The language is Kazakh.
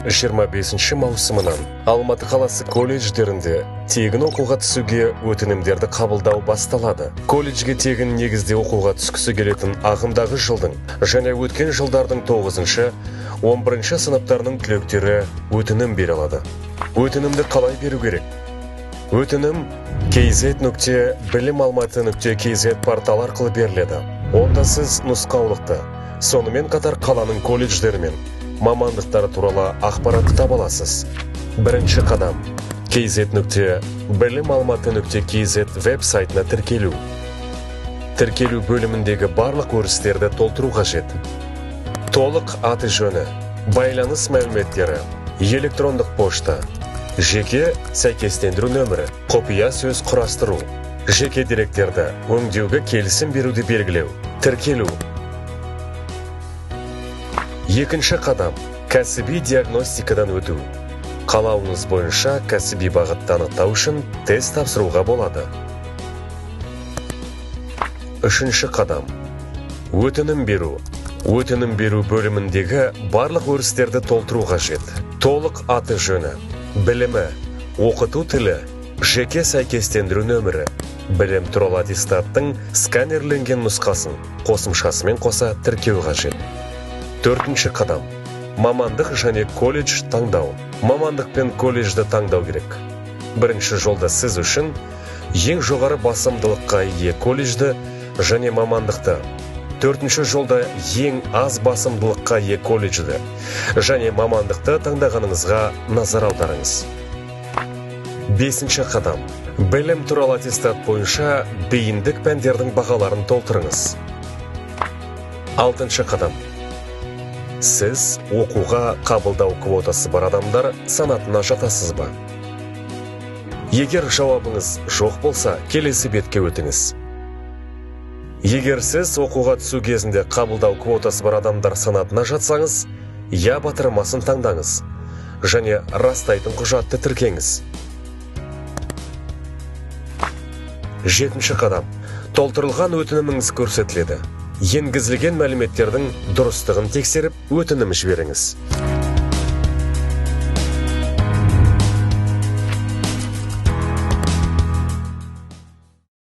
25 маусымынан Алматы қаласы колледждерінде тегін оқуға түсуге өтінімдерді қабылдау басталады. Колледжге тегін негізде оқуға түскісі келетін ағымдағы жылдың және өткен жылдардың 9-шы, 11-ші сыныптарының түлектері өтінім бере алады. Өтінімді қалай беру керек? Өтінім kz.bilimалматы.kz портал арқылы беріледі. Онда сіз нұсқаулықты, сонымен қатар қаланың колледждері мен мамандықтары туралы ақпаратты таба аласыз. Бірінші қадам kz.bilimалматы.kz веб-сайтына тіркелу. Тіркелу бөліміндегі барлық өрістерді толтыру қажет. Толық аты-жөні, байланыс мәліметтері, электрондық пошта, жеке сәйкестендіру нөмірі, құпия сөз құрастыру, жеке деректерді өңдеуге келісім беруді белгілеу, тіркелу. Екінші қадам кәсіби диагностикадан өту. Қалауыңыз бойынша кәсіби бағытты анықтау үшін тест тапсыруға болады. Үшінші қадам өтінім беру. Өтінім беру бөліміндегі барлық өрістерді толтыру қажет. Толық аты-жөні, білімі, оқыту тілі, жеке сәйкестендіру нөмірі, білім туралы аттестаттың сканерленген нұсқасын қосымшасымен қоса тіркеу қажет. Төртінші қадам мамандық және колледж таңдау. Мамандық пен колледжді таңдау керек. Бірінші жолда сіз үшін ең жоғары басымдылыққа ие колледжді және мамандықты. Төртінші жолда ең аз басымдылыққа ие колледжді және мамандықты таңдағаныңызға назар аударыңыз. Бесінші қадам білім туралы аттестат бойынша бейіндік пәндердің бағаларын толтырыңыз. Алтыншы қадам сіз оқуға қабылдау квотасы бар адамдар санатына жатасыз ба? Егер жауабыңыз жоқ болса, келесі бетке өтіңіз. Егер сіз оқуға түсу кезінде қабылдау квотасы бар адамдар санатына жатсаңыз, я батырмасын таңдаңыз және растайтын құжатты тіркеңіз. Жетінші қадам толтырылған өтініміңіз көрсетіледі. Енгізілген мәліметтердің дұрыстығын тексеріп, өтінім жіберіңіз.